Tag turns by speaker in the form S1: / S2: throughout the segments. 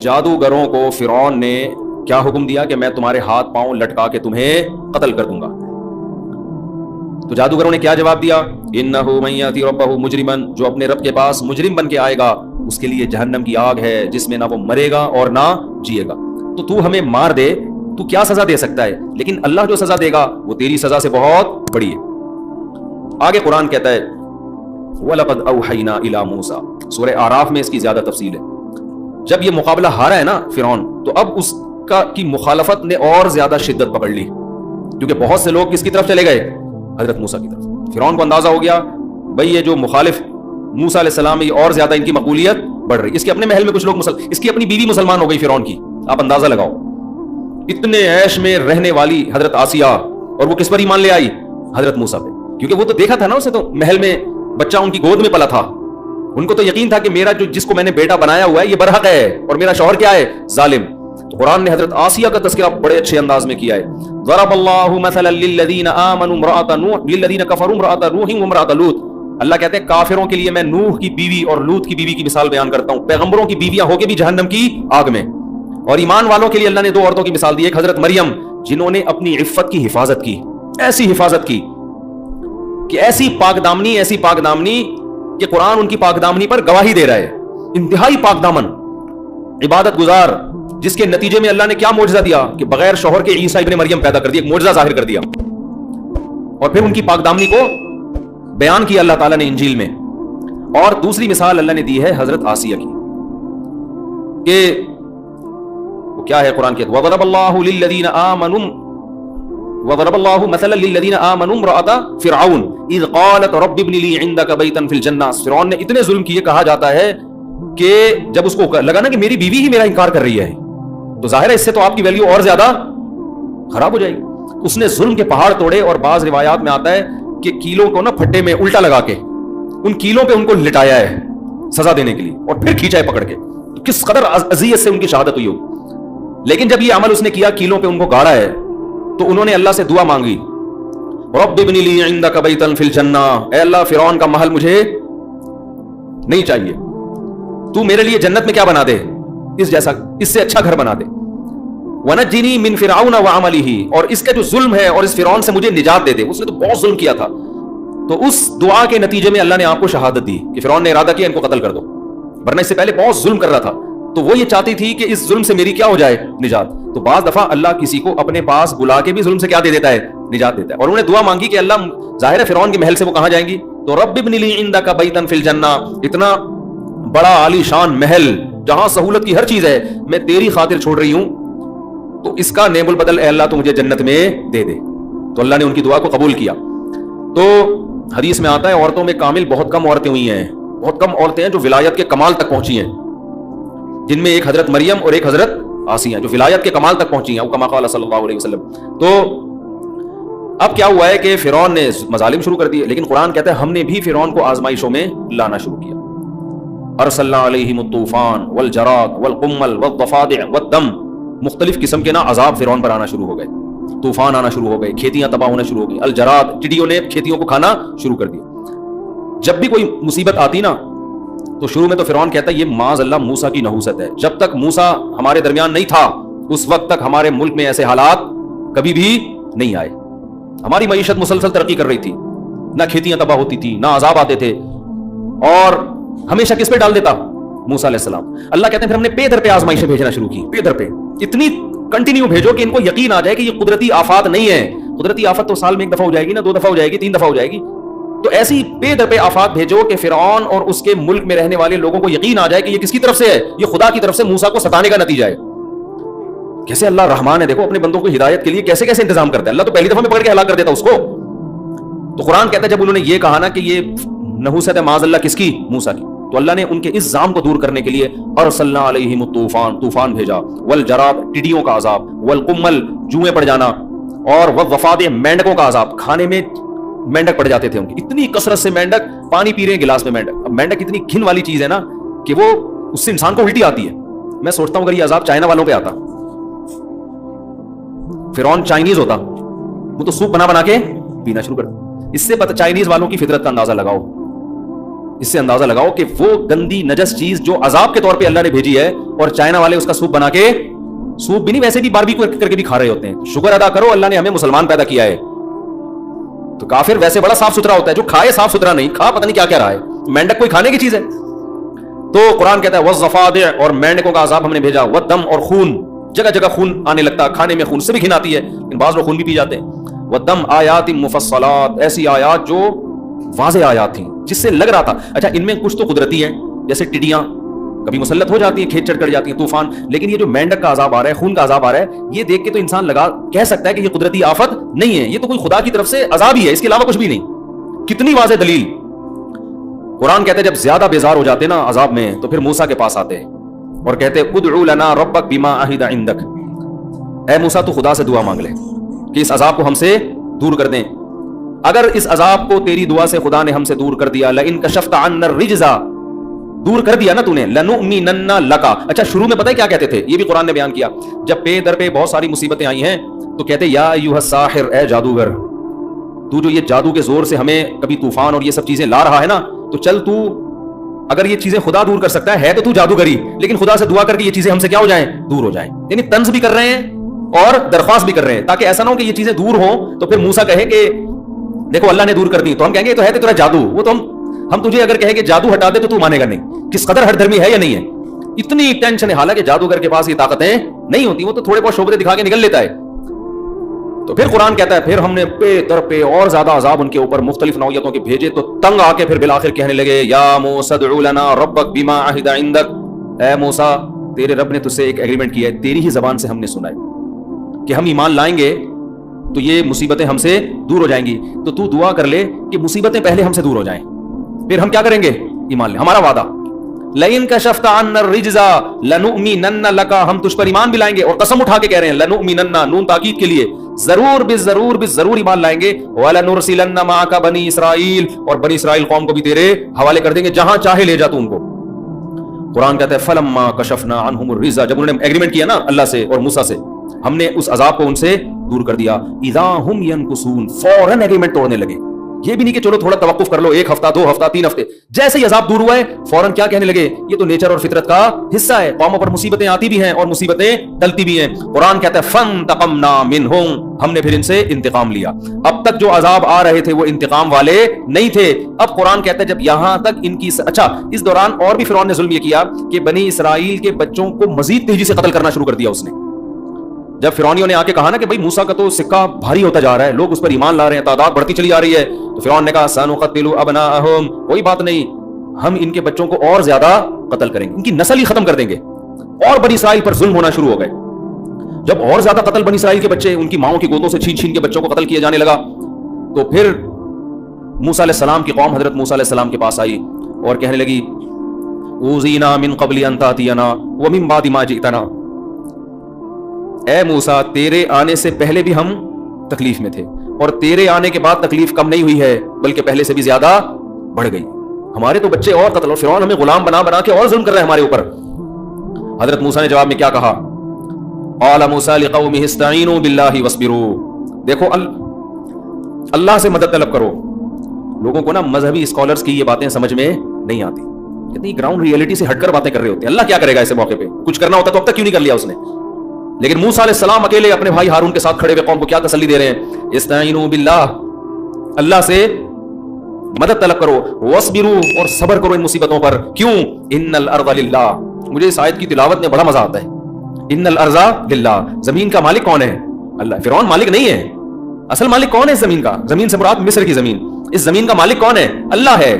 S1: جادوگروں کو فرعون نے کیا حکم دیا کہ میں تمہارے ہاتھ پاؤں لٹکا کے تمہیں قتل کر دوں گا. تو جادوگروں نے کیا جواب دیا؟ انہ من یاتی ربہ مجرما، جو اپنے رب کے پاس مجرم بن کے آئے گا اس کے لیے جہنم کی آگ ہے جس میں نہ وہ مرے گا اور نہ جیے گا. تو ہمیں مار دے تو کیا سزا دے سکتا ہے، لیکن اللہ جو سزا دے گا وہ تیری سزا سے بہت بڑی ہے. آگے قرآن کہتا ہے وَلَقَدْ أَوْحَيْنَا إِلَى مُوسَى، سورہ اعراف میں اس کی زیادہ تفصیل ہے. جب یہ مقابلہ ہارا ہے نا فرعون، تو اب اس کی مخالفت نے اور زیادہ شدت پکڑ لی، کیونکہ بہت سے لوگ کس کی طرف چلے گئے؟ حضرت موسیٰ کی طرف. فرعون کو اندازہ ہو گیا بھئی یہ جو مخالف موسیٰ علیہ السلام، یہ اور زیادہ ان کی مقبولیت بڑھ رہی. اس کے اپنے محل میں کچھ لوگ اس کی اپنی بیوی مسلمان ہو گئی فرعون کی. آپ اندازہ لگاؤ، اتنے عیش میں رہنے والی حضرت آسیہ، اور وہ کس پر ایمان لے آئی؟ حضرت موسیٰ پہ. کیونکہ وہ تو دیکھا تھا نا اسے، تو محل میں بچہ ان کی گود میں پلا تھا. ان کو تو یقین تھا کہ میرا جس کو میں نے بیٹا بنایا ہوا ہے یہ برحق ہے، اور میرا شوہر کیا ہے؟ ظالم. تو قرآن نے حضرت آسیہ کا تذکرہ بڑے اچھے انداز میں کیا ہے. ضرب اللہ مثلا للذین آمنوا امرأۃ نوح للذین کفروا امرأۃ نوح وامرأۃ لوط. اللہ کہتے ہیں کافروں کے لیے میں نوح کی بیوی اور لوط کی بیوی کی مثال بیان کرتا ہوں. پیغمبروں کی بیویاں ہو کے بھی جہنم کی آگ میں. اور ایمان والوں کے لیے اللہ نے دو عورتوں کی مثال دی. ایک حضرت مریم جنہوں نے اپنی عفت کی حفاظت کی، ایسی حفاظت کی کہ ایسی پاک دامنی کہ قرآن ان کی پاک دامنی پر گواہی دے رہا ہے. انتہائی پاک دامن، عبادت گزار، جس کے نتیجے میں اللہ نے کیا معجزہ دیا کہ بغیر شوہر کے عیسیٰ ابن مریم پیدا کر دیا، ایک معجزہ ظاہر کر دیا. اور پھر ان کی پاک دامنی کو بیان کیا اللہ تعالیٰ نے انجیل میں. اور دوسری مثال اللہ نے دی ہے حضرت آسیہ کی، کہ وہ کیا ہے قرآن کے وَضَرَبَ اللَّهُ لِلَّذِينَ آمَنُوا وَضَرَبَ اللَّهُ مَثَلًا لِلَّذِينَ آمَنُوا امْرَأَتَ فِرْعَوْنَ إِذْ قَالَتْ رَبِّ ابْنِ لِي عِندَكَ بَيْتًا فِي الْجَنَّةِ. فرعون نے اتنے ظلم کیے، کہا جاتا ہے کہ جب اس کو لگا نا کہ میری بیوی ہی میرا انکار کر رہی ہے، تو ظاہر ہے اس سے تو آپ کی ویلیو اور زیادہ خراب ہو جائے گی. اس نے ظلم کے پہاڑ توڑے، اور بعض روایات میں آتا ہے کہ کیلوں کو نا پھٹے میں الٹا لگا کے ان کیلوں پہ ان کو لٹایا ہے سزا دینے کے لیے، اور پھر کھینچا ہے پکڑ کے. تو کس قدر اذیت سے ان کی شہادت ہوئی ہوگی. لیکن جب یہ عمل اس نے کیا، کیلوں پہ ان کو گاڑا ہے، تو انہوں نے اللہ سے دعا مانگی رب ابن لی عندک بیتا فی الجنہ، اے اللہ فرعون کا محل مجھے نہیں چاہیے، تو میرے لیے جنت میں کیا بنا دے، اس جیسا، اس سے اچھا گھر بنا دے. ونجنی من فرعون وعملہ، اور اس کا جو ظلم ہے اور اس فرعون سے مجھے نجات دے دے. اس نے تو بہت ظلم کیا تھا. تو اس دعا کے نتیجے میں اللہ نے آپ کو شہادت دی کہ فرعون نے ارادہ کیا ان کو قتل کر دو، ورنہ اس سے پہلے بہت ظلم کر رہا تھا. تو وہ یہ چاہتی تھی کہ اس ظلم سے میری کیا ہو جائے، نجات. تو بعض دفعہ اللہ کسی کو اپنے پاس بلا کے بھی ظلم سے کیا دے دیتا ہے، نجات دیتا ہے. اور انہوں نے دعا مانگی کہ اللہ ظاہر ہے فرعون کے محل سے وہ کہاں جائیں گی، تو رب ابن لی عندک بیتا فی الجنہ، اتنا بڑا عالی شان محل جہاں سہولت کی ہر چیز ہے میں تیری خاطر چھوڑ رہی ہوں، تو اس کا نیب البدل اے اللہ تو مجھے جنت میں دے دے. تو اللہ نے ان کی دعا کو قبول کیا. تو حدیث میں آتا ہے عورتوں میں کامل بہت کم عورتیں ہوئی ہیں، بہت کم عورتیں ہیں جو ولایت کے کمال تک پہنچی ہیں، جن میں ایک حضرت مریم اور ایک حضرت آسیہ جو ولایت کے کمال تک پہنچی ہیں، وہ کما قال صلی اللہ علیہ وسلم. تو اب کیا ہوا ہے کہ فرعون نے مظالم شروع کر دیے، لیکن قرآن کہتا ہے ہم نے بھی فرعون کو آزمائشوں میں لانا شروع کیا. ارسلنا علیہم الطوفان والجراد والقمل والضفادع والدم، مختلف قسم کے نا عذاب فرعون پر آنا شروع ہو گئے. طوفان آنا شروع ہو گئے، کھیتیاں تباہ ہونا شروع ہو گئی. الجراد، ٹڈیوں نے کھیتیوں کو کھانا شروع کر دیا. جب بھی کوئی مصیبت آتی نا تو شروع میں تو فرعون کہتا ہے یہ معاذ اللہ موسیٰ کی نحوست ہے. جب تک موسیٰ ہمارے درمیان نہیں تھا اس وقت تک ہمارے ملک میں ایسے حالات کبھی بھی نہیں آئے. ہماری معیشت مسلسل ترقی کر رہی تھی، نہ کھیتیاں تباہ ہوتی تھی، نہ عذاب آتے تھے. اور ہمیشہ کس پہ ڈال دیتا؟ موسیٰ علیہ السلام. اللہ کہتے ہیں پھر ہم نے پے در پہ آزمائشیں بھیجنا شروع کی، پے در پہ اتنی کنٹینیو بھیجو کہ ان کو یقین آ جائے کہ یہ قدرتی آفات نہیں ہے. قدرتی آفت تو سال میں ایک دفعہ ہو جائے گی، نہ دو دفعہ ہو جائے گی، 3 دفعہ ہو جائے گی. تو ایسی پے در پہ آفات بھیجو کہ فرعون اور اس کے ملک میں رہنے والے لوگوں کو یقین آ جائے کہ یہ کس کی طرف سے ہے، یہ خدا کی طرف سے موسیٰ کو ستانے کا نتیجہ ہے. کیسے اللہ رحمان ہے، دیکھو اپنے بندوں کو ہدایت کے لیے کیسے کیسے انتظام کرتا ہے. اللہ تو پہلی دفعہ میں پکڑ کے ہلاک کر دیتا اس کو. تو قرآن کہتا ہے جب انہوں نے یہ کہا نا کہ یہ نحوست ہے معاذ اللہ کس کی، موسیٰ کی، تو اللہ نے ان کے اس ظام کو دور کرنے کے لیے ارسلنا علیہم الطوفان، طوفان بھیجا، والجراد، ٹڈیوں کا عذاب، والقمل، جوئیں پڑ جانا، اور والضفادع، مینڈکوں کا عذاب. کھانے میں مینڈک پڑ جاتے تھے ان کی، اتنی کثرت سے مینڈک، پانی پی رہے ہیں گلاس میں مینڈک. اب مینڈک اتنی گھن والی چیز ہے نا کہ وہ اس سے انسان کو الٹی آتی ہے. میں سوچتا ہوں اگر یہ عذاب چائنا والوں پہ آتا، فرعون چائنیز ہوتا، وہ تو سوپ بنا بنا کے پینا شروع کرتا. اس سے پتہ چائنیز والوں کی فطرت کا اندازہ لگاؤ. اس سے اندازہ لگاؤ کہ وہ گندی نجس چیز جو عذاب کے طور پہ اللہ نے بھیجی ہے، اور چائنا والے اس کا سوپ بنا کے، سوپ بھی نہیں ویسے بھی باربیکیو کر کے بھی کھا رہے ہوتے ہیں. شکر ادا کرو اللہ نے ہمیں مسلمان پیدا کیا ہے. تو کافر ویسے بڑا صاف ستھرا ہوتا ہے، جو کھائے صاف ستھرا نہیں، کھا پتہ نہیں کیا کیا رہا ہے. مینڈک کوئی کھانے کی چیز ہے؟ تو قرآن کہتا ہے والضفادع، اور مینڈکوں کا عذاب ہم نے بھیجا، والدم، اور خون، جگہ جگہ خون آنے لگتا، کھانے میں خون سے بھی گھن آتی ہے، لیکن بعض لوگ خون بھی پی جاتے ہیں. والدم آیات مفصلات، ایسی آیات جو واضح آیات تھیں جس سے لگ رہا تھا اچھا ان میں کچھ تو قدرتی ہیں، جیسے ٹڈیاں کبھی مسلط ہو جاتی ہیں، کھیت چڑھ کر جاتی ہیں، طوفان، لیکن یہ جو مینڈک کا عذاب آ رہا ہے، خون کا عذاب آ رہا ہے، یہ دیکھ کے تو انسان کہہ سکتا ہے کہ یہ قدرتی آفت نہیں ہے، یہ تو کوئی خدا کی طرف سے عذاب ہی ہے، اس کے علاوہ کچھ بھی نہیں. کتنی واضح دلیل. قرآن کہتے ہیں جب زیادہ بیزار ہو جاتے نا عذاب میں تو پھر موسیٰ کے پاس آتے اور کہتے ادعو لنا ربک بما عہد عندک، اے موسیٰ تو خدا سے دعا مانگ لے کہ اس عذاب کو ہم سے دور کر دیں. اگر اس عذاب کو تیری دعا سے خدا نے ہم سے دور کر دیا، لئن کشفت عنا الرجز، دور کر دیا نا تو نے، لنؤمنن لک. اچھا شروع میں پتہ ہے کیا کہتے تھے؟ یہ بھی قرآن نے بیان کیا. جب پے در پہ بہت ساری مصیبتیں آئی ہیں تو کہتے یا ایھا الساحر، اے جادوگر، تو جو یہ جادو کے زور سے ہمیں کبھی طوفان اور یہ سب چیزیں لا رہا ہے نا، تو چل تو اگر یہ چیزیں خدا دور کر سکتا ہے تو جادوگری، لیکن خدا سے دعا کر کے یہ چیزیں ہم سے کیا ہو جائیں، دور ہو جائیں. یعنی طنز بھی کر رہے ہیں اور درخواست بھی کر رہے ہیں، تاکہ ایسا نہ ہو کہ یہ چیزیں دور ہوں تو پھر موسیٰ کہے کہ دیکھو اللہ نے دور کر دی، تو ہم کہیں گے یہ تو ہے تیرا جادو. وہ تو ہم تجھے اگر کہیں کہ جادو ہٹا دے تو مانے گا نہیں. کس قدر ہر دھرمی ہے یا نہیں ہے. اتنی ٹینشن ہے، حالانکہ جادوگر کے پاس یہ طاقتیں نہیں ہوتی، وہ تو تھوڑے بہت شعبے دکھا کے نکل لیتا ہے. تو پھر قرآن کہتا ہے پھر ہم نے پے در پہ اور زیادہ عذاب ان کے اوپر مختلف نوعیتوں کے بھیجے، تو تنگ آ کے پھر بالآخر کہنے لگے یا موسیٰ ادع لنا ربک بما عہد عندک، اے موسیٰ تیرے رب نے تجھ سے ایک ایگریمنٹ کیا ہے، تیری ہی زبان سے ہم نے سنا ہے کہ ہم ایمان لائیں گے تو یہ مصیبتیں ہم سے دور ہو جائیں گی. تو تو دعا کر لے کہ مصیبتیں پہلے ہم سے دور ہو جائیں، پھر ہم کیا کریں گے، ایمان لیں. ہمارا وعدہ لئن کشفت عنا الرجز لنؤمنن لک، ہم تجھ پر ایمان بھی لائیں گے، اور قسم اٹھا کے کہہ رہے ہیں لنؤمنن، نون تاکید کے لیے، ضرور بالضرور ایمان لائیں گے. ولنرسلن معک بنی اسرائیل، اور بنی اسرائیل قوم کو بھی تیرے حوالے کر دیں گے، جہاں چاہے لے جا تو ان کو. قرآن کہتا ہے فلما کشفنا عنہم الرجز، جب انہوں نے ایگریمنٹ کیا نا اللہ سے اور موسیٰ سے، ہم نے اس عذاب کو ان سے دور کر دیا. اذا ہم ینکثون، فوراً ایگریمنٹ توڑنے لگے. یہ بھی نہیں کہ چلو تھوڑا توقف کر لو، 1 ہفتہ 2 ہفتہ 3 ہفتے، جیسے ہی عذاب دور ہوا ہے فوراً کیا کہنے لگے، یہ تو نیچر اور فطرت کا حصہ ہے، قوموں پر مصیبتیں آتی بھی ہیں اور مصیبتیں ٹلتی بھی ہیں. قرآن کہتا ہے فانتقمنا منہم، ہم نے پھر ان سے انتقام لیا. اب تک جو عذاب آ رہے تھے وہ انتقام والے نہیں تھے. اب قرآن کہتا ہے جب یہاں تک ان کی اچھا اس دوران اور بھی فرعون نے ظلم یہ کیا کہ بنی اسرائیل کے بچوں کو مزید تیزی سے قتل کرنا شروع کر دیا اس نے. جب فرعونیوں نے آ کے کہا نا کہ بھائی موسیٰ کا تو سکہ بھاری ہوتا جا رہا ہے، لوگ اس پر ایمان لا رہے ہیں، تعداد بڑھتی چلی جا رہی ہے، تو فرعون نے کہا سنقتل ابناءہم، کوئی بات نہیں، ہم ان کے بچوں کو اور زیادہ قتل کریں گے، ان کی نسل ہی ختم کر دیں گے. اور بنی اسرائیل پر ظلم ہونا شروع ہو گئے. جب اور زیادہ قتل بنی اسرائیل کے بچے ان کی ماؤں کی گودوں سے چھین چھین کے بچوں کو قتل کیا جانے لگا، تو پھر موسیٰ علیہ السلام کی قوم حضرت موسیٰ علیہ السلام کے پاس آئی اور کہنے لگی اوذینا من قبل ان تاتینا ومن بعد ما جئتنا، اے موسیٰ تیرے آنے سے پہلے بھی ہم تکلیف میں تھے، اور تیرے آنے کے بعد تکلیف کم نہیں ہوئی ہے بلکہ پہلے سے بھی زیادہ بڑھ گئی. ہمارے تو بچے اور قتل، اور فرعون ہمیں غلام بنا بنا کے اور ظلم کر رہے ہیں ہمارے اوپر. حضرت موسیٰ نے جواب میں کیا کہا، قال موسیٰ لقومہ استعینوا باللہ واصبروا، دیکھو اللہ سے مدد طلب کرو. لوگوں کو نا مذہبی اسکالرز کی یہ باتیں سمجھ میں نہیں آتی، کتنی گراؤنڈ ریئلٹی سے ہٹ کر باتیں کر رہے ہوتے ہیں. اللہ کیا کرے گا ایسے موقع پہ، کچھ کرنا ہوتا تو اب تک کیوں نہیں کر لیا اس نے. لیکن موسیٰ علیہ السلام اکیلے اپنے بھائی ہارون کے ساتھ کھڑے ہوئے قوم کو کیا تسلی دے رہے ہیں، استعینوا باللہ، اللہ سے مدد طلب کرو، واصبروا، اور صبر کرو ان مصیبتوں پر. کیوں، ان الارض للہ. مجھے اس آیت کی تلاوت میں بڑا مزہ آتا ہے. ان الارض للہ، زمین کا مالک کون ہے؟ اللہ. فرعون مالک نہیں ہے، اصل مالک کون ہے اس زمین کا؟ زمین سے مراد مصر کی زمین. اس زمین کا مالک کون ہے؟ اللہ ہے.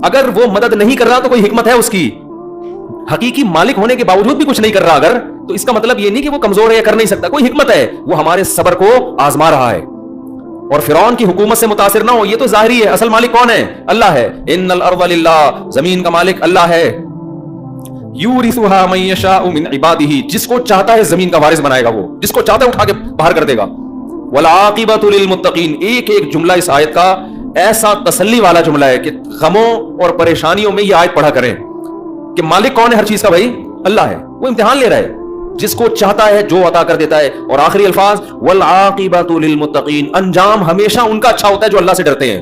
S1: اگر وہ مدد نہیں کر رہا تو کوئی حکمت ہے اس کی. حقیقی مالک ہونے کے باوجود بھی کچھ نہیں کر رہا اگر، تو اس کا مطلب یہ نہیں کہ وہ کمزور ہے یا کر نہیں سکتا، کوئی حکمت ہے، وہ ہمارے صبر کو آزما رہا ہے. اور فرعون کی حکومت سے متاثر نہ ہو، یہ تو ظاہری ہے، اصل مالک کون ہے؟ اللہ ہے. ان الارض للہ، زمین کا مالک اللہ ہے. یورثها من یشاء من عباده، جس کو چاہتا ہے زمین کا وارث بنائے گا، وہ جس کو چاہتا ہے اٹھا کے باہر کر دے گا. والعاقبۃ للمتقین، ایک ایک جملہ اس آیت کا ایسا تسلی والا جملہ ہے کہ غموں اور پریشانیوں میں یہ آیت پڑھا کریں کہ مالک کون ہے ہر چیز کا؟ بھائی اللہ ہے. وہ امتحان لے رہا ہے، جس کو چاہتا ہے جو عطا کر دیتا ہے. اور آخری الفاظ والعاقبۃ للمتقین، انجام ہمیشہ ان کا اچھا ہوتا ہے جو اللہ سے ڈرتے ہیں.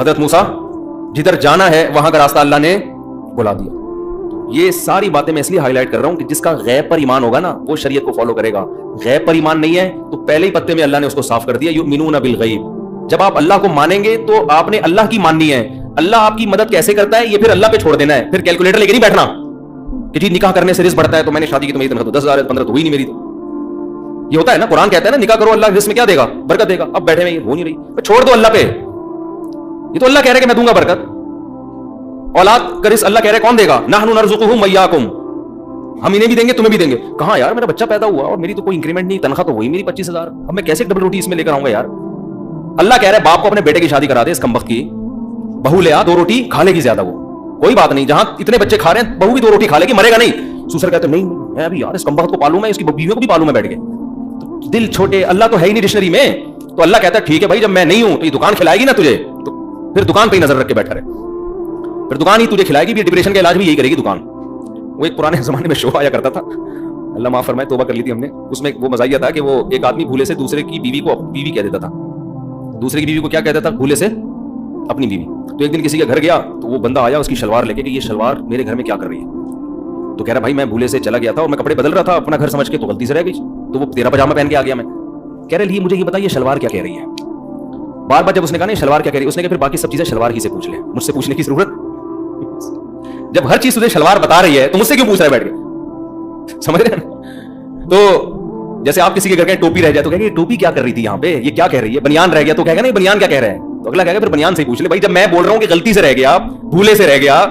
S1: حضرت موسیٰ جدھر جانا ہے وہاں کا راستہ اللہ نے بلا دیا. یہ ساری باتیں میں اس لیے ہائی لائٹ کر رہا ہوں کہ جس کا غیب پر ایمان ہوگا نا وہ شریعت کو فالو کرے گا. غیب پر ایمان نہیں ہے تو پہلے ہی پتے میں اللہ نے اس کو صاف کر دیا, یؤمنون بالغیب. جب آپ اللہ کو مانیں گے تو آپ نے اللہ کی ماننی ہے. اللہ آپ کی مدد کیسے کرتا ہے یہ پھر اللہ پہ چھوڑ دینا ہے. پھر کیلکولیٹر لے کے نہیں بیٹھنا کہ جی نکاح کرنے سے رزق بڑھتا ہے تو میں نے شادی کی تو میری تنخواہ 10,000 ہے 15 تو ہوئی نہیں میری. تو یہ ہوتا ہے نا, قرآن کہتا ہے نا نکاح کرو اللہ رزق میں کیا دے گا, برکت دے گا. اب بیٹھے میں ہو نہیں رہی, چھوڑ دو اللہ پہ. یہ تو اللہ کہہ رہا ہے کہ میں دوں گا برکت. اولاد کا رزق اللہ کہہ رہا ہے کون دے گا, نحن نرزقہم وایاکم, ہم انہیں بھی دیں گے تمہیں بھی دیں گے. کہاں یار میرا بچہ پیدا ہوا اور میری تو کوئی انکریمنٹ نہیں, تنخواہ تو وہی میری 25,000, اب میں کیسے ڈبل روٹی اس میں لے کر آؤں گا یار. اللہ کہہ رہا ہے باپ کو اپنے بیٹے کی شادی کرا دے, اس کمبخت کی بہو لے آ, 2 روٹی کھا لے گی زیادہ, وہ کوئی بات نہیں, جہاں اتنے بچے کھا رہے ہیں بہو بھی 2 روٹی کھا لے گی, مرے گا نہیں. سسر کہتے نہیں میں ابھی یار اس کمبخت کو پالوں, میں اس کی بیویوں کو بھی پالوں میں بیٹھ کے. دل چھوٹے, اللہ تو ہے ہی نہیں ڈکشنری میں. تو اللہ کہتا ہے ٹھیک ہے بھائی جب میں نہیں ہوں تو یہ دکان کھلائے گی نا تجھے, تو پھر دکان پہ ہی نظر رکھ کے بیٹھا رہے, پھر دکان ہی تجھے کھلائے گی. ڈپریشن کا علاج بھی یہی کرے گی دکان. وہ ایک پرانے زمانے میں شو آیا کرتا تھا, اللہ معاف فرمائے, توبہ کر لی تھی ہم نے. اس میں وہ مزاحیہ تھا کہ وہ ایک آدمی بھولے سے دوسرے کی بیوی کو بیوی کہہ دیتا تھا, دوسرے کی بیوی کو کیا کہتا تھا, بھولے سے اپنی بیوی. تو ایک دن کسی کے گھر گیا تو وہ بندہ آیا اس کی شلوار لے کے کہ یہ شلوار میرے گھر میں کیا کر رہی ہے. تو کہہ رہا بھائی میں بھولے سے چلا گیا تھا اور میں کپڑے بدل رہا تھا اپنا گھر سمجھ کے, تو غلطی سے رہ گئی, تو وہ تیرا پاجامہ پہن کے آ گیا میں. کہہ رہے مجھے یہ بتا یہ شلوار کیا کہہ رہی ہے. بار بار جب اس نے کہا نا شلوار کیا کہہ رہی ہے, اس نے کہا پھر باقی سب چیزیں شلوار ہی سے پوچھ لیں, مجھ سے پوچھنے کی ضرورت. جب ہر چیز تجھے شلوار بتا رہی ہے تو مجھ سے کیوں پوچھ رہا ہے بیٹھ کے, سمجھ رہے ہیں. تو جیسے آپ کسی کے گھر کے ٹوپی رہ جائے تو کہیں گے ٹوپی کیا کر رہی تھی یہاں پہ, یہ کیا کہہ رہی ہے. بنیان رہ گیا تو کہے گا نہیں بنیان کیا کہہ رہے ہیں, تو اگلا کہے گا پھر بنیان سے ہی پوچھ لے. بھائی جب میں بول رہا ہوں کہ غلطی سے رہ گیا, بھولے سے رہ گیا,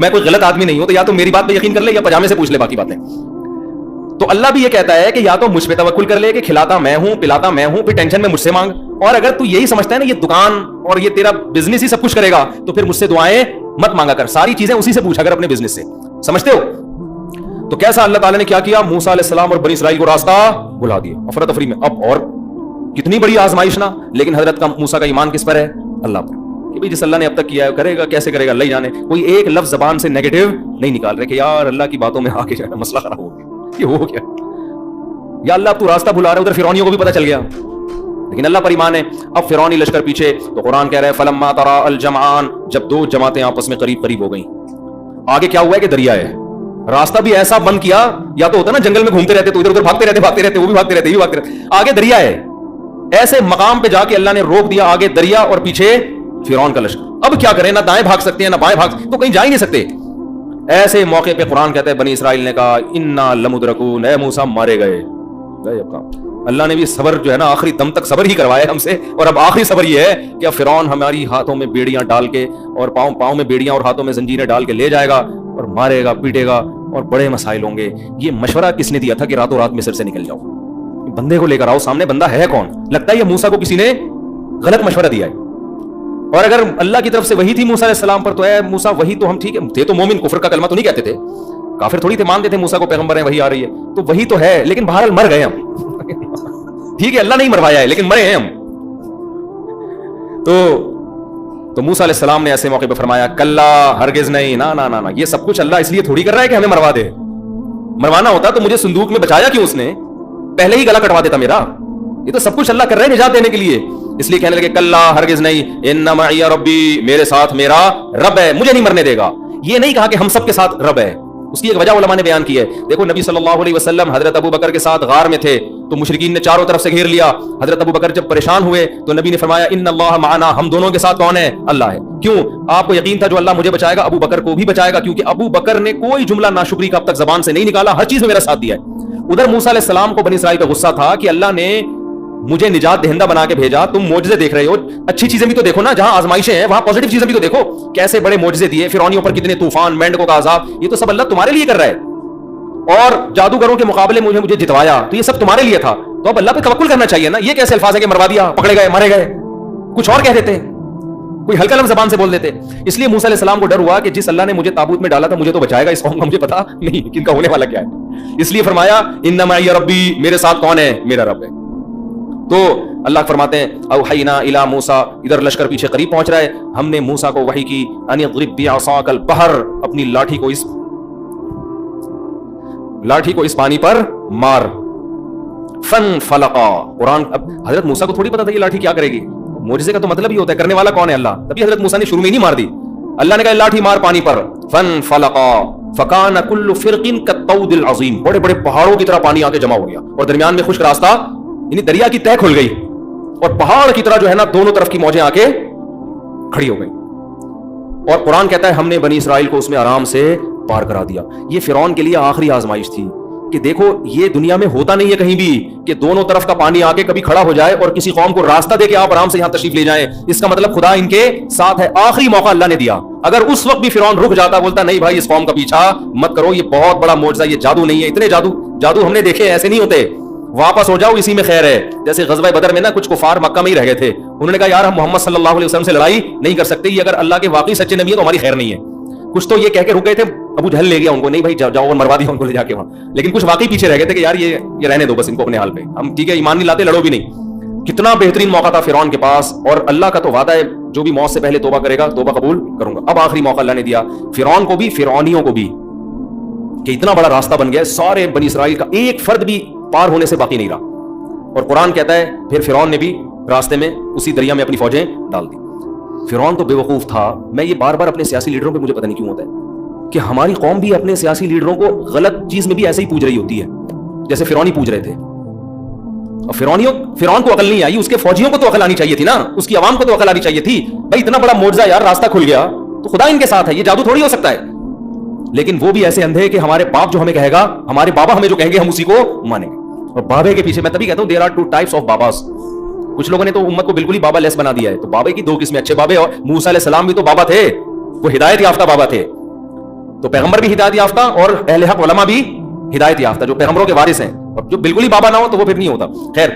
S1: میں کوئی غلط آدمی نہیں ہوں, تو یا تو میری بات پہ یقین کر لے یا پاجامے سے پوچھ لے باقی باتیں. تو اللہ بھی یہ کہتا ہے کہ یا تو مجھ پہ توکل کر لے کہ کھلاتا میں ہوں پلاتا میں ہوں, پھر ٹینشن میں مجھ سے مانگ. اور اگر تو یہی سمجھتا ہے نا یہ دکان اور یہ تیرا بزنس ہی سب کچھ کرے گا تو پھر مجھ سے دعائیں مت مانگا کر, ساری چیزیں اسی سے پوچھا کر اپنے بزنس سے. سمجھتے ہو؟ تو کیسا اللہ تعالیٰ نے کیا کیا, موسیٰ علیہ السلام اور بنی اسرائیل کو راستہ بلا دیا افراتفری میں. اب اور کتنی بڑی آزمائش نا, لیکن حضرت کا موسیٰ کا ایمان کس پر ہے, اللہ پر. کہ بھئی جس اللہ نے اب تک کیا ہے کرے گا, کیسے کرے گا اللہ ہی جانے. کوئی ایک لفظ زبان سے نیگیٹو نہیں نکال رہے کہ یار اللہ کی باتوں میں آ کے جانا مسئلہ خراب ہو گیا, یہ ہو گیا, یا اللہ اب تو راستہ بھلا رہا ہے. ادھر فرعونیوں کو بھی پتہ چل گیا لیکن اللہ پر ایمان ہے. اب فرعونی لشکر پیچھے, تو قرآن کہہ رہا ہے فلما ترا الجمعان, جب 2 جماعتیں آپس میں قریب قریب ہو گئیں. آگے کیا ہوا ہے کہ دریا ہے, راستہ بھی ایسا بند کیا, یا تو ہوتا نا جنگل میں گھومتے رہتے تو ادھر ادھر بھاگتے رہتے وہ بھی بھاگتے رہتے یہ بھی بھاگتے رہتے, آگے دریا ہے. ایسے مقام پہ جا کے اللہ نے روک دیا, آگے دریا اور پیچھے فرعون کا لشکر. اب کیا کریں, نہ دائیں بھاگ سکتے ہیں نہ بائیں بھاگ, تو کہیں جا ہی نہیں سکتے. ایسے موقع پہ قرآن کہتا ہے بنی اسرائیل نے کہا انا لمدرکون, اے موسیٰ مارے گئے. اللہ نے بھی صبر جو ہے نا آخری دم تک صبر ہی کروایا ہم سے, اور اب آخری صبر یہ ہے کہ اب فرعون ہماری ہاتھوں میں بیڑیاں ڈال کے اور پاؤں میں بیڑیاں اور ہاتھوں میں زنجیریں ڈال کے لے جائے گا اور مارے گا پیٹے گا اور بڑے مسائل ہوں گے. یہ مشورہ کس نے دیا تھا کہ راتوں رات مصر سے نکل جاؤ, بندے کو لے کر آؤ سامنے, بندہ ہے کون, لگتا ہے یہ موسیٰ کو کسی نے غلط مشورہ دیا ہے. اور اگر اللہ کی طرف سے وہی تھی موسیٰ علیہ السلام پر تو اے موسیٰ وہی تو ہم ٹھیک ہے تھے تو مومن, کفر کا کلمہ تو نہیں کہتے تھے, کافر تھوڑی تھے, مانتے تھے موسیٰ کو پیغمبر ہیں وہی آ رہی ہے, تو وہی تو ہے, لیکن بہرحال مر گئے ہم. ٹھیک ہے اللہ نہیں مروایا ہے لیکن مرے ہیں ہم. تو موسیٰ علیہ السلام نے ایسے موقع پہ فرمایا کلا ہرگز نہیں, نا نا نا نا, یہ سب کچھ اللہ اس لیے تھوڑی کر رہا ہے کہ ہمیں مروا دے. مروانا ہوتا تو مجھے صندوق میں بچایا کیوں اس نے, پہلے ہی گلا کٹوا دیتا میرا. یہ تو سب کچھ اللہ کر رہے ہیں نجات دینے کے لیے, اس لیے کہنے لگے کلا ہرگز نہیں, ان معی ربی, میرے ساتھ میرا رب ہے, مجھے نہیں مرنے دے گا. یہ نہیں کہا کہ ہم سب کے ساتھ رب ہے, اس کی ایک وجہ علماء نے بیان کی ہے. دیکھو نبی صلی اللہ علیہ وسلم حضرت ابو بکر کے ساتھ غار میں تھے تو مشرکین نے چاروں طرف سے گھیر لیا. حضرت ابو بکر جب پریشان ہوئے تو نبی نے فرمایا ان اللہ معنا, ہم دونوں کے ساتھ کون ہے, اللہ ہے. کیوں, آپ کو یقین تھا جو اللہ مجھے بچائے گا ابو بکر کو بھی بچائے گا, کیونکہ ابو بکر نے کوئی جملہ ناشکری کا اب تک زبان سے نہیں نکالا, ہر چیز میں میرا ساتھ دیا ہے. ادھر موسیٰ علیہ السلام کو بنی اسرائیل پہ غصہ تھا کہ اللہ نے مجھے نجات دہندہ بنا کے بھیجا, تم معجزے دیکھ رہے ہو, اچھی چیزیں بھی تو دیکھو نا, جہاں آزمائشیں ہیں وہاں پازیٹیو چیزیں بھی تو دیکھو, کیسے بڑے معجزے دیے, فرعونیوں پر کتنے طوفان, مینڈکوں کا عذاب, یہ تو سب اللہ تمہارے لیے کر رہا ہے. اور جادوگروں کے مقابلے میں مجھے جتوایا تو یہ سب تمہارے لیے تھا, تو اب اللہ پہ توکل کرنا چاہیے نا. یہ کیسے الفاظ ہے کہ مروا دیا, پکڑے گئے, مارے گئے, کچھ اور کہہ دیتے, کوئی ہلکا لفظ زبان سے بول دیتے. اس لیے موسیٰ علیہ السلام کو ڈر ہوا کہ جس اللہ نے مجھے تابوت میں ڈالا تھا مجھے تو بچائے گا, اس قوم کا مجھے پتا نہیں کن کا ہونے والا کیا ہے. اس لیے فرمایا ان معی ربی, میرے ساتھ کون ہے, میرا رب ہے. تو اللہ فرماتے ہیں اوحینا الی موسیٰ, ادھر لشکر پیچھے قریب پہنچ رہا ہے, ہم نے موسیٰ کو وحی کی ان اضرب بعصاک البحر, اپنی لاٹھی کو اس پانی پر مار. فن فلقا, قرآن, اب حضرت موسیٰ کو تھوڑی پتا تھا یہ لاٹھی کیا کرے گی, معجزے کا تو مطلب ہی ہوتا ہے کرنے والا کون ہے اللہ. تبھی حضرت موسیٰ نے شروع میں ہی نہیں مار دی. اللہ نے کہا لاٹھی مار پانی پر, فانفلقا فکان کل فرق کالطود العظیم, بڑے بڑے پہاڑوں کی طرح پانی آ کے جمع ہو گیا اور درمیان میں خشک راستہ, یعنی دریا کی تہ کھل گئی اور پہاڑ کی طرح جو ہے نا دونوں طرف کی موجیں آ کے کھڑی ہو گئی. اور قرآن کہتا ہے ہم نے بنی اسرائیل کو اس میں آرام سے پار کرا دیا. یہ فرعون کے لیے آخری آزمائش تھی کہ دیکھو یہ دنیا میں ہوتا نہیں ہے کہیں بھی کہ دونوں طرف کا پانی آ کے کبھی کھڑا ہو جائے اور کسی قوم کو راستہ دے کے آپ آرام سے یہاں تشریف لے جائیں. اس کا مطلب خدا ان کے ساتھ ہے. آخری موقع اللہ نے دیا. اگر اس وقت بھی فرعون رک جاتا, بولتا نہیں بھائی اس قوم کا پیچھا مت کرو, یہ بہت بڑا معجزہ, یہ جادو نہیں ہے, اتنے جادو ہم نے دیکھے ایسے نہیں ہوتے, واپس ہو جاؤ اسی میں خیر ہے. جیسے غزوہ بدر میں نا کچھ کفار مکہ میں ہی رہ گئے تھے, انہوں نے کہا یار ہم محمد صلی اللہ علیہ وسلم سے لڑائی نہیں کر سکتے, یہ اگر اللہ کے واقعی سچے نبی ہے تو ہماری خیر نہیں ہے. کچھ تو یہ کہہ کے رک گئے تھے, ابو جہل لے گیا ان کو, نہیں بھائی جاؤ اور مروا دیا ان کو لے جا کے وہاں. لیکن کچھ واقعی پیچھے رہ گئے تھے کہ یار یہ رہنے دو بس ان کو اپنے حال پہ, ہم ٹھیک ہے ایمان نہیں لاتے, لڑو بھی نہیں. کتنا بہترین موقع تھا فرعون کے پاس, اور اللہ کا تو وعدہ ہے جو بھی موت سے پہلے توبہ کرے گا توبہ قبول کروں گا. اب آخری موقع اللہ نے دیا فرعون کو بھی, فرعونیوں کو بھی, کہ اتنا بڑا راستہ بن گیا سارے بنی اسرائیل کا, ایک فرد بھی پار ہونے سے باقی نہیں رہا. اور قرآن کہتا ہے پھر فرعون نے بھی راستے میں اسی دریا میں اپنی فوجیں ڈال دی. فرعون تو بے وقوف تھا. میں یہ بار بار اپنے سیاسی لیڈروں پہ مجھے پتہ نہیں کیوں ہوتا ہے کہ ہماری قوم بھی اپنے سیاسی لیڈروں کو غلط چیز میں بھی ایسے ہی پوچھ رہی ہوتی ہے جیسے فرعون ہی پوچھ رہے تھے. اور فرعون کو عقل نہیں آئی, اس کے فوجیوں کو تو عقل آنی چاہیے تھی نا, اس کی عوام کو تو عقل آنی چاہیے تھی. بھائی اتنا بڑا معجزہ یار, راستہ کھل گیا تو خدا ان کے ساتھ ہے, یہ جادو تھوڑی ہو سکتا ہے. لیکن وہ بھی ایسے اندھے کہ ہمارے باپ جو ہمیں کہے گا, ہمارے بابا ہمیں جو کہیں گے ہم اسی کو مانیں گے. اور بابے کے پیچھے, میں تبھی کہتا ہوں there are two types of babas. کچھ لوگوں نے تو امت کو بالکل ہی بابا لیس بنا دیا ہے. تو بابے کی دو قسمیں, اچھے بابے, اور موسیٰ علیہ السلام بھی تو بابا تھے, وہ ہدایت یافتہ بابا تھے. تو پیغمبر بھی ہدایت یافتہ اور اہل حق علماء بھی ہدایت یافتہ, جو پیغمبروں کے وارث ہیں. اور جو بالکل ہی بابا نہ ہو تو وہ پھر نہیں ہوتا. خیر,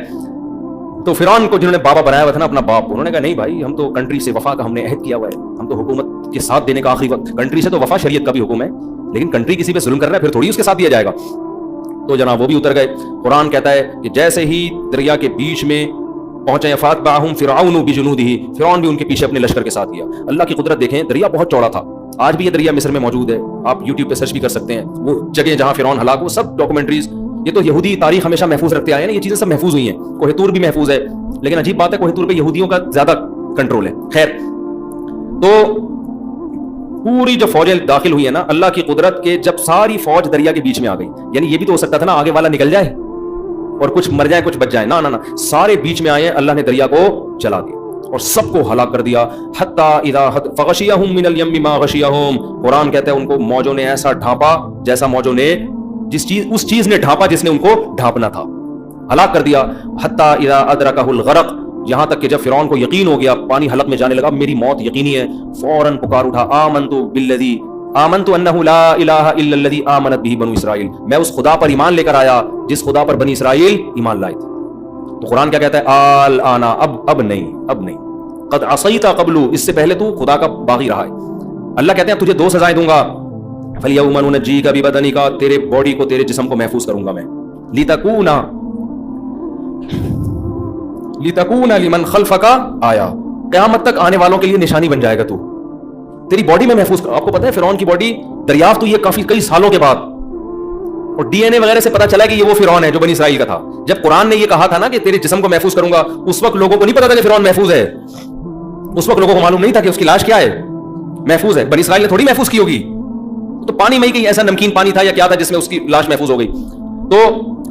S1: تو فرعون کو جنہوں نے بابا بنایا ہوا تھا نا اپنا باپ, انہوں نے کہا نہیں بھائی ہم تو کنٹری سے وفا کا ہم نے عہد کیا ہوا ہے, ہم تو حکومت کے ساتھ دینے کا آخری وقت, کنٹری سے تو وفا شریعت کا بھی حکم ہے, لیکن کنٹری کسی پہ ظلم کر رہا ہے پھر تھوڑی اس کے ساتھ دیا جائے گا. تو جناب وہ بھی اتر گئے. قرآن کہتا ہے کہ جیسے ہی دریا کے بیچ میں پہنچے فاتبعہم فرعون بجنودہ, فرعون بھی ان کے پیچھے اپنے لشکر کے ساتھ گیا. اللہ کی قدرت دیکھیں, دریا بہت چوڑا تھا. آج بھی یہ دریا مصر میں موجود ہے, آپ یوٹیوب پہ سرچ بھی کر سکتے ہیں. وہ جگہ جہاں فرعون ہلاک, وہ سب ڈاکومنٹریز, یہ تو یہودی تاریخ ہمیشہ محفوظ رکھتے آئے ہیں نا, یہ چیزیں سب محفوظ ہوئی ہیں. کوہ طور بھی محفوظ ہے, لیکن عجیب بات ہے کوہ طور پہ یہودیوں کا زیادہ کنٹرول ہے. خیر, تو پوری جو فوجیں داخل ہوئی ہیں نا, اللہ کی قدرت کے جب ساری فوج دریا کے بیچ میں آ گئی, یعنی یہ بھی تو ہو سکتا تھا نا آگے والا نکل جائے اور کچھ مر جائیں کچھ بچ جائیں, نہ سارے بیچ میں آئے ہیں. اللہ نے دریا کو چلا دیا اور سب کو ہلاک کر دیا. حتی اذا فغشیہم من الیم ما غشیہم, قرآن کہتا ہے ان کو موجوں نے ایسا ڈھانپا جیسا موجوں نے اس چیز نے ڈھانپا جس نے ان کو ڈھانپنا تھا, ہلاک کر دیا. حتی اذا ادرکہ الغرق, یہاں تک کہ جب فرعون کو یقین ہو گیا, پانی حلق میں جانے لگا, میری موت یقینی ہے, فوراً پکار اٹھا آمنت انہ لا الہ الا الذی آمنت بہ بنو اسرائیل, میں اس خدا پر ایمان لے کر آیا جس خدا پر بنی اسرائیل ایمان لائے تھے. تو قرآن کیا کہتا ہے, الآن, اب نہیں, قد عصیت قبل, اس سے پہلے تو خدا کا باغی رہا ہے. اللہ کہتے ہیں تجھے دو سزائیں دوں گا, فالیوم ننجیک ببدنک, تیرے باڈی کو, تیرے جسم کو محفوظ کروں گا میں, لتکون لمن خلفک آیا, قیامت تک آنے والوں کے لیے نشانی بن جائے گا, تو تیری باڈی میں محفوظ کر. آپ کو پتا ہے فرعون کی باڈی دریافت ہوئی ہے کئی سالوں کے بعد, اور ڈی این اے وغیرہ سے پتا چلا کہ یہ وہ فرعون ہے جو بنی اسرائیل کا تھا. جب قرآن نے یہ کہا تھا نا کہ تیرے جسم کو محفوظ کروں گا, اس وقت لوگوں کو نہیں پتا تھا کہ فرعون محفوظ ہے, اس وقت لوگوں کو معلوم نہیں تھا کہ اس کی لاش کیا ہے, محفوظ ہے. بنی اسرائیل نے تھوڑی محفوظ کی ہوگی, تو پانی میں ہی کہیں ایسا نمکین پانی تھا یا کیا تھا جس میں اس کی لاش محفوظ ہو گئی. تو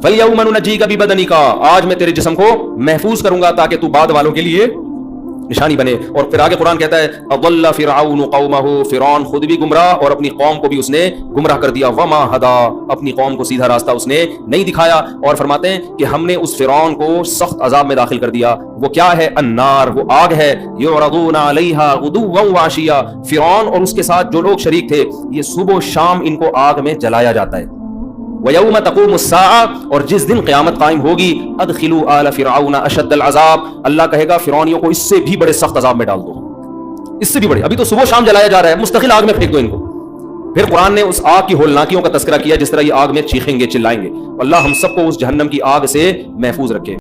S1: فَالْيَوْمَ نُنَجِّيكَ بِبَدَنِكَ, آج میں تیرے جسم کو محفوظ کروں گا تاکہ تو بعد والوں کے لیے نشانی بنے. اور پھر آگے قرآن کہتا ہے اضل فرعون قومہ, فرعون خود بھی گمراہ اور اپنی قوم کو بھی اس نے گمراہ کر دیا. وما ہدا, اپنی قوم کو سیدھا راستہ اس نے نہیں دکھایا. اور فرماتے ہیں کہ ہم نے اس فرعون کو سخت عذاب میں داخل کر دیا. وہ کیا ہے, النار, وہ آگ ہے. یعرضون علیہا غدوا وعشیا, فرعون اور اس کے ساتھ جو لوگ شریک تھے, یہ صبح و شام ان کو آگ میں جلایا جاتا ہے. وَيَوْمَ تَقُومُ السَّاعَةُ, اور جس دن قیامت قائم ہوگی, أَدْخِلُوا آلَ فِرْعَوْنَ أَشَدَّ الْعَذَابِ, اللہ کہے گا فرعونیوں کو اس سے بھی بڑے سخت عذاب میں ڈال دو, اس سے بھی بڑے. ابھی تو صبح شام جلایا جا رہا ہے, مستقل آگ میں پھینک دو ان کو. پھر قرآن نے اس آگ کی ہولناکیوں کا تذکرہ کیا جس طرح یہ آگ میں چیخیں گے, چلائیں گے. اللہ ہم سب کو اس جہنم کی آگ سے محفوظ رکھے.